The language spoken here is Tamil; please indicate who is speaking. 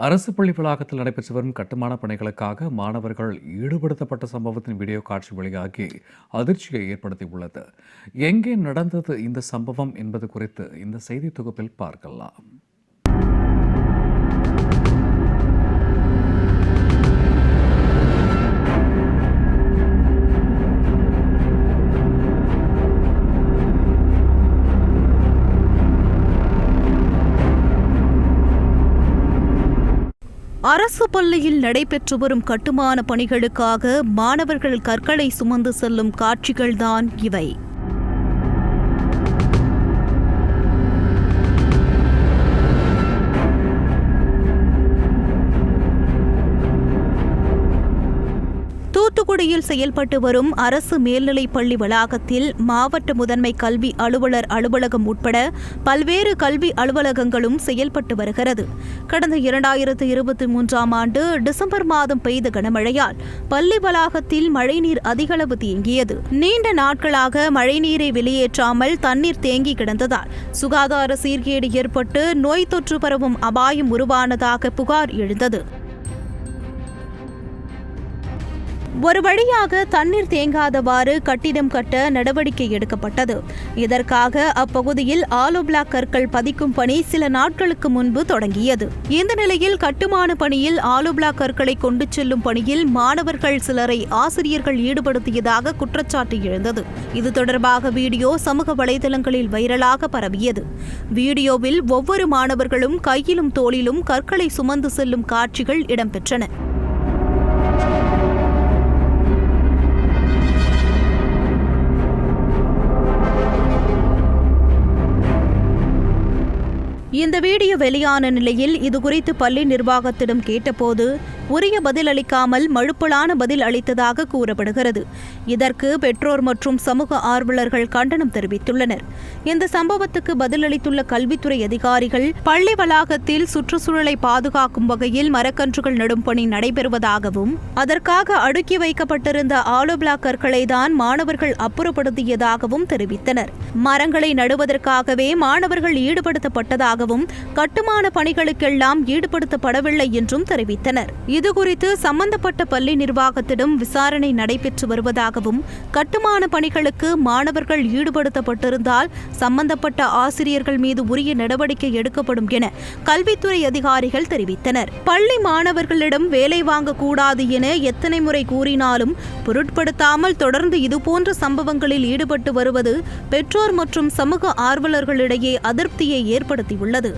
Speaker 1: அரசு பள்ளி வளாகத்தில் நடைபெற்று வரும் கட்டுமான பணிகளுக்காக மாணவர்கள் ஈடுபடுத்தப்பட்ட சம்பவத்தின் வீடியோ காட்சி வெளியாகி அதிர்ச்சியை ஏற்படுத்தியுள்ளது. எங்கே நடந்தது இந்த சம்பவம் என்பது குறித்து இந்த செய்தி தொகுப்பில் பார்க்கலாம்.
Speaker 2: அரசு பள்ளியில் நடைபெற்று வரும் கட்டுமான பணிகளுக்காக மாணவர்கள் கற்களை சுமந்து செல்லும் காட்சிகள்தான் இவை. தூத்துக்குடியில் செயல்பட்டு வரும் அரசு மேல்நிலைப் பள்ளி வளாகத்தில் மாவட்ட முதன்மை கல்வி அலுவலர் அலுவலகம் உட்பட பல்வேறு கல்வி அலுவலகங்களும் செயல்பட்டு வருகிறது. கடந்த 2023ஆம் ஆண்டு டிசம்பர் மாதம் பெய்த கனமழையால் பள்ளி வளாகத்தில் மழைநீர் அதிகளவு தேங்கியது. நீண்ட நாட்களாக மழைநீரை வெளியேற்றாமல் தண்ணீர் தேங்கி கிடந்ததால் சுகாதார சீர்கேடு ஏற்பட்டு நோய் தொற்று பரவும் அபாயம் உருவானதாக புகார் எழுந்தது. ஒரு வழியாக தண்ணீர் தேங்காதவாறு கட்டிடம் கட்ட நடவடிக்கை எடுக்கப்பட்டது. இதற்காக அப்பகுதியில் ஆலோ பிளாக் கற்கள் பதிக்கும் பணி சில நாட்களுக்கு முன்பு தொடங்கியது. இந்த நிலையில் கட்டுமான பணியில் ஆலோ பிளாக் கற்களை கொண்டு செல்லும் பணியில் மாணவர்கள் சிலரை ஆசிரியர்கள் ஈடுபடுத்தியதாக குற்றச்சாட்டு எழுந்தது. இது தொடர்பாக வீடியோ சமூக வலைதளங்களில் வைரலாக பரவியது. வீடியோவில் ஒவ்வொரு மாணவர்களும் கையிலும் தோளிலும் கற்களை சுமந்து செல்லும் காட்சிகள் இடம்பெற்றன. இந்த வீடியோ வெளியான நிலையில் இதுகுறித்து பள்ளி நிர்வாகத்திடம் கேட்டபோது உரிய பதில் அளிக்காமல் மழுப்பலான பதில் அளித்ததாக கூறப்படுகிறது. இதற்கு பெற்றோர் மற்றும் சமூக ஆர்வலர்கள் கண்டனம் தெரிவித்துள்ளனர். இந்த சம்பவத்துக்கு பதிலளித்துள்ள கல்வித்துறை அதிகாரிகள் பள்ளி வளாகத்தில் சுற்றுச்சூழலை பாதுகாக்கும் வகையில் மரக்கன்றுகள் நடும் பணி நடைபெறுவதாகவும் அதற்காக அடுக்கி வைக்கப்பட்டிருந்த ஆலோ பிளாக் கற்களை தான் மாணவர்கள் அப்புறப்படுத்தியதாகவும் தெரிவித்தனர். மரங்களை நடுவதற்காகவே மாணவர்கள் ஈடுபடுத்தப்பட்டதாகவும் கட்டுமான பணிகளுக்கெல்லாம் ஈடுபடுத்தப்படவில்லை என்றும் தெரிவித்தனர். இதுகுறித்து சம்பந்தப்பட்ட பள்ளி நிர்வாகத்திடம் விசாரணை நடைபெற்று வருவதாகவும் கட்டுமான பணிகளுக்கு மாணவர்கள் ஈடுபடுத்தப்பட்டிருந்தால் சம்பந்தப்பட்ட ஆசிரியர்கள் மீது உரிய நடவடிக்கை எடுக்கப்படும் என கல்வித்துறை அதிகாரிகள் தெரிவித்தனர். பள்ளி மாணவர்களிடம் வேலை வாங்கக்கூடாது என எத்தனை முறை கூறினாலும் பொருட்படுத்தாமல் தொடர்ந்து இதுபோன்ற சம்பவங்களில் ஈடுபட்டு வருவது பெற்றோர் மற்றும் சமூக ஆர்வலர்களிடையே அதிருப்தியை ஏற்படுத்தியுள்ளது.